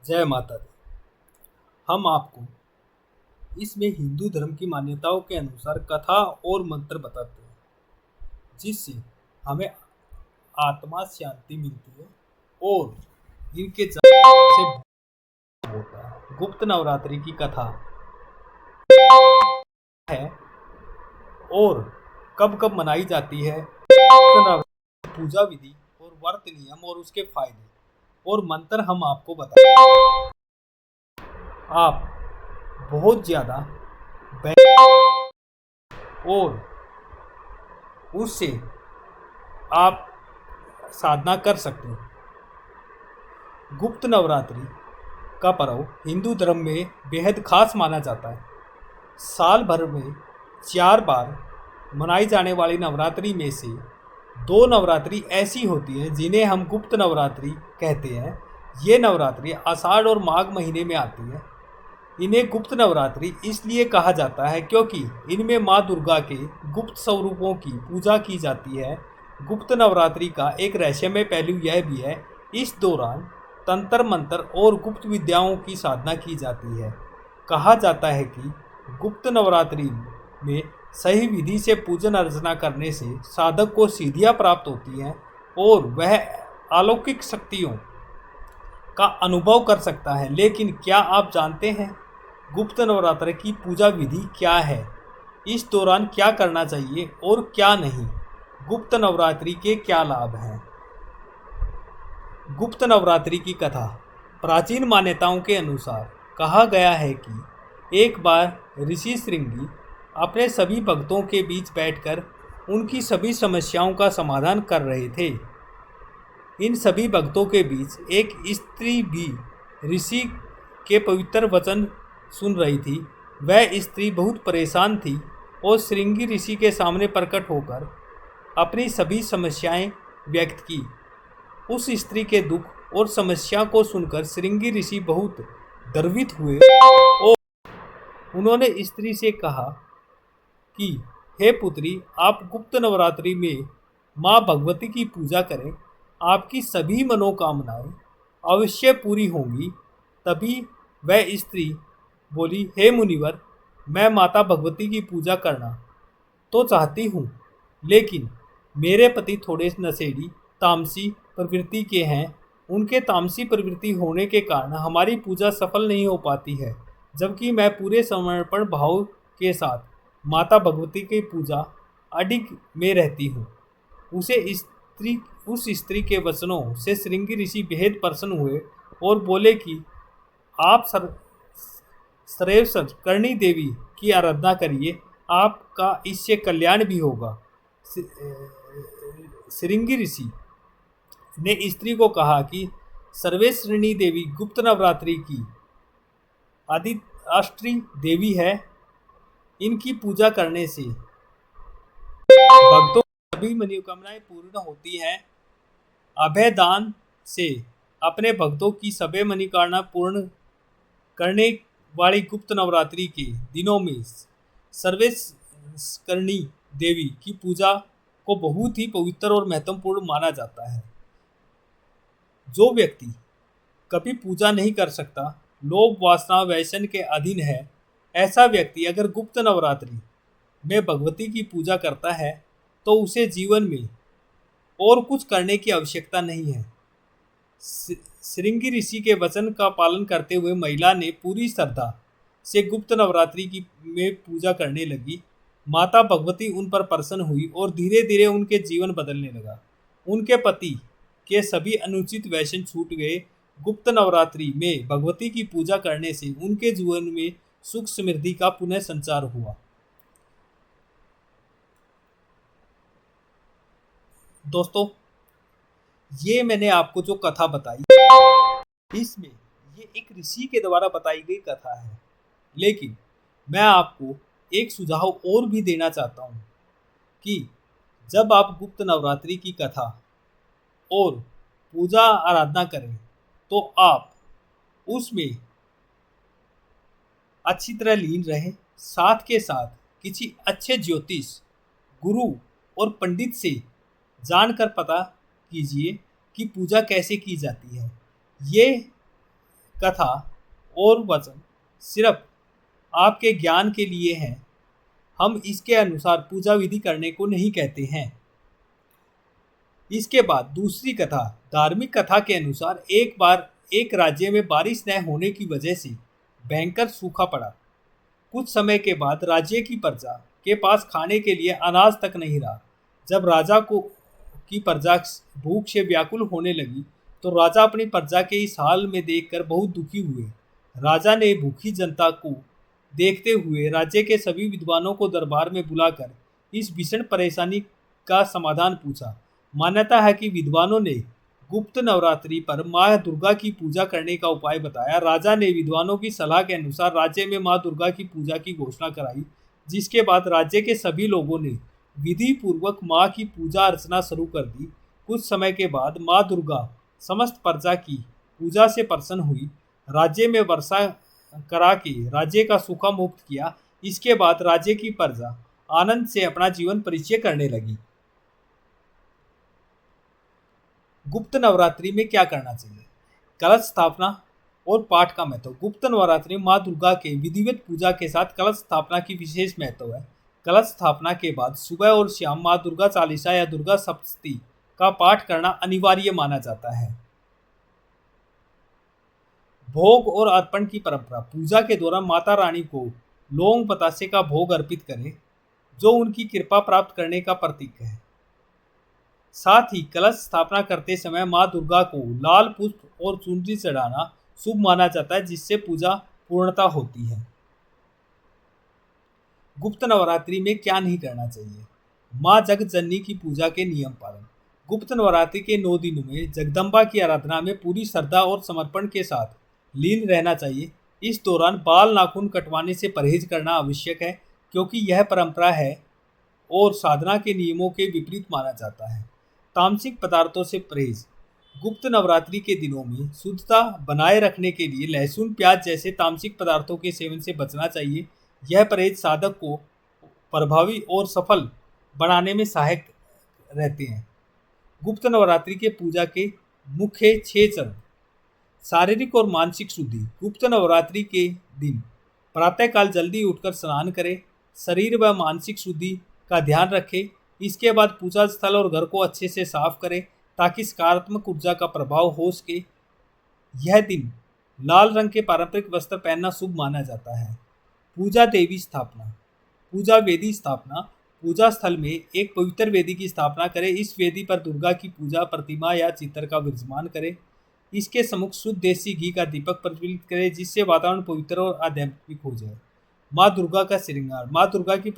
जय माता दी। हम आपको इसमें हिंदू धर्म की मान्यताओं के अनुसार कथा और मंत्र बताते हैं, जिससे हमें आत्मा शांति मिलती है और इनके से होता है। गुप्त नवरात्रि की कथा है और कब कब मनाई जाती है। गुप्त नवरात्रि पूजा विधि और व्रत नियम और उसके फायदे और मंत्र हम आपको बताएं। आप बहुत ज्यादा और उससे आप साधना कर सकते हैं। गुप्त नवरात्रि का पर्व हिंदू धर्म में बेहद खास माना जाता है। साल भर में 4 बार मनाई जाने वाली नवरात्रि में से 2 नवरात्रि ऐसी होती हैं जिन्हें हम गुप्त नवरात्रि कहते हैं। ये नवरात्रि आषाढ़ और माघ महीने में आती है। इन्हें गुप्त नवरात्रि इसलिए कहा जाता है क्योंकि इनमें माँ दुर्गा के गुप्त स्वरूपों की पूजा की जाती है। गुप्त नवरात्रि का एक रहस्यमय पहलू यह भी है, इस दौरान तंत्र मंत्र और गुप्त विद्याओं की साधना की जाती है। कहा जाता है कि गुप्त नवरात्रि में सही विधि से पूजन अर्चना करने से साधक को सिद्धियाँ प्राप्त होती हैं और वह अलौकिक शक्तियों का अनुभव कर सकता है। लेकिन क्या आप जानते हैं गुप्त नवरात्र की पूजा विधि क्या है? इस दौरान क्या करना चाहिए और क्या नहीं? गुप्त नवरात्रि के क्या लाभ हैं? गुप्त नवरात्रि की कथा। प्राचीन मान्यताओं के अनुसार कहा गया है कि एक बार ऋषि श्रृंगी अपने सभी भक्तों के बीच बैठकर उनकी सभी समस्याओं का समाधान कर रहे थे। इन सभी भक्तों के बीच एक स्त्री भी ऋषि के पवित्र वचन सुन रही थी। वह स्त्री बहुत परेशान थी और श्रृंगी ऋषि के सामने प्रकट होकर अपनी सभी समस्याएं व्यक्त की। उस स्त्री के दुख और समस्या को सुनकर श्रृंगी ऋषि बहुत गर्वित हुए और उन्होंने स्त्री से कहा कि हे पुत्री, आप गुप्त नवरात्रि में माँ भगवती की पूजा करें, आपकी सभी मनोकामनाएं अवश्य पूरी होंगी। तभी वह स्त्री बोली, हे मुनिवर, मैं माता भगवती की पूजा करना तो चाहती हूँ, लेकिन मेरे पति थोड़े नशेड़ी तामसी प्रवृत्ति के हैं। उनके तामसी प्रवृत्ति होने के कारण हमारी पूजा सफल नहीं हो पाती है, जबकि मैं पूरे समर्पण भाव के साथ माता भगवती की पूजा अडिग में रहती हूँ। उस स्त्री के वचनों से श्रृंगी ऋषि बेहद प्रसन्न हुए और बोले कि आप सर्वेश्वर करणी देवी की आराधना करिए, आपका इससे कल्याण भी होगा। श्रृंगी ऋषि ने स्त्री को कहा कि सर्वेश्वरिणी देवी गुप्त नवरात्रि की आदिष्ट्री देवी है। इनकी पूजा करने से भक्तों की सभी मनोकामनाएं पूर्ण होती हैं। अभय दान से अपने भक्तों की सभी मनोकामना पूर्ण करने वाली गुप्त नवरात्रि के दिनों में सर्वेश्वरणी देवी की पूजा को बहुत ही पवित्र और महत्वपूर्ण माना जाता है। जो व्यक्ति कभी पूजा नहीं कर सकता, लोभ वासना व्यसन के अधीन है, ऐसा व्यक्ति अगर गुप्त नवरात्रि में भगवती की पूजा करता है तो उसे जीवन में और कुछ करने की आवश्यकता नहीं है। श्रृंगी ऋषि के वचन का पालन करते हुए महिला ने पूरी श्रद्धा से गुप्त नवरात्रि की में पूजा करने लगी। माता भगवती उन पर प्रसन्न हुई और धीरे धीरे उनके जीवन बदलने लगा। उनके पति के सभी अनुचित व्यसन छूट गए। गुप्त नवरात्रि में भगवती की पूजा करने से उनके जीवन में सुख समृद्धि का पुनः संचार हुआ। दोस्तों, ये मैंने आपको जो कथा बताई, इसमें ये एक ऋषि के द्वारा बताई गई कथा है, लेकिन मैं आपको एक सुझाव और भी देना चाहता हूँ कि जब आप गुप्त नवरात्रि की कथा और पूजा आराधना करें तो आप उसमें अच्छी तरह लीन रहें। साथ के साथ किसी अच्छे ज्योतिष गुरु और पंडित से जानकर पता कीजिए कि पूजा कैसे की जाती है। ये कथा और वचन सिर्फ आपके ज्ञान के लिए हैं। हम इसके अनुसार पूजा विधि करने को नहीं कहते हैं। इसके बाद दूसरी कथा, धार्मिक कथा के अनुसार एक बार एक राज्य में बारिश न होने की वजह से भयंकर सूखा पड़ा। कुछ समय के बाद राज्य की प्रजा के पास खाने के लिए अनाज तक नहीं रहा। जब राजा को की प्रजा भूख से व्याकुल होने लगी तो राजा अपनी प्रजा के इस हाल में देखकर बहुत दुखी हुए। राजा ने भूखी जनता को देखते हुए राज्य के सभी विद्वानों को दरबार में बुलाकर इस भीषण परेशानी का समाधान पूछा। मान्यता है कि विद्वानों ने गुप्त नवरात्रि पर माँ दुर्गा की पूजा करने का उपाय बताया। राजा ने विद्वानों की सलाह के अनुसार राज्य में माँ दुर्गा की पूजा की घोषणा कराई, जिसके बाद राज्य के सभी लोगों ने विधि पूर्वक माँ की पूजा अर्चना शुरू कर दी। कुछ समय के बाद माँ दुर्गा समस्त प्रजा की पूजा से प्रसन्न हुई, राज्य में वर्षा करा के राज्य का सूखा मुक्त किया। इसके बाद राज्य की प्रजा आनंद से अपना जीवन परिचय करने लगी। गुप्त नवरात्रि में क्या करना चाहिए? कलश स्थापना और पाठ का महत्व। गुप्त नवरात्रि में माँ दुर्गा के विधिवत पूजा के साथ कलश स्थापना की विशेष महत्व है। कलश स्थापना के बाद सुबह और शाम माँ दुर्गा चालीसा या दुर्गा सप्तशती का पाठ करना अनिवार्य माना जाता है। भोग और अर्पण की परंपरा। पूजा के दौरान माता रानी को लौंग बतासे का भोग अर्पित करें, जो उनकी कृपा प्राप्त करने का प्रतीक है। साथ ही कलश स्थापना करते समय माँ दुर्गा को लाल पुष्प और चुनरी चढ़ाना शुभ माना जाता है, जिससे पूजा पूर्णता होती है। गुप्त नवरात्रि में क्या नहीं करना चाहिए? माँ जगजननी की पूजा के नियम पालन। गुप्त नवरात्रि के 9 दिनों में जगदम्बा की आराधना में पूरी श्रद्धा और समर्पण के साथ लीन रहना चाहिए। इस दौरान बाल नाखून कटवाने से परहेज करना आवश्यक है, क्योंकि यह परंपरा है और साधना के नियमों के विपरीत माना जाता है। तामसिक पदार्थों से परहेज। गुप्त नवरात्रि के दिनों में शुद्धता बनाए रखने के लिए लहसुन, प्याज जैसे तामसिक पदार्थों के सेवन से बचना चाहिए। यह परहेज साधक को प्रभावी और सफल बनाने में सहायक रहते हैं। गुप्त नवरात्रि के पूजा के मुख्य 6 चरण। शारीरिक और मानसिक शुद्धि। गुप्त नवरात्रि के दिन प्रातःकाल जल्दी उठकर स्नान करें, शरीर व मानसिक शुद्धि का ध्यान रखें। इसके बाद पूजा स्थल और घर को अच्छे से साफ करें ताकि सकारात्मक ऊर्जा का प्रभाव हो सके। यह दिन लाल रंग के पारंपरिक वस्त्र पहनना शुभ माना जाता है। पूजा देवी स्थापना। पूजा वेदी स्थापना। पूजा स्थल में एक पवित्र वेदी की स्थापना करें। इस वेदी पर दुर्गा की पूजा प्रतिमा या चित्र का विराजमान करें। इसके सम्मुख शुद्ध देसी घी का दीपक प्रज्वलित करें, जिससे वातावरण पवित्र और आध्यात्मिक हो जाए। माँ दुर्गा का श्रृंगार। माँ दुर्गा की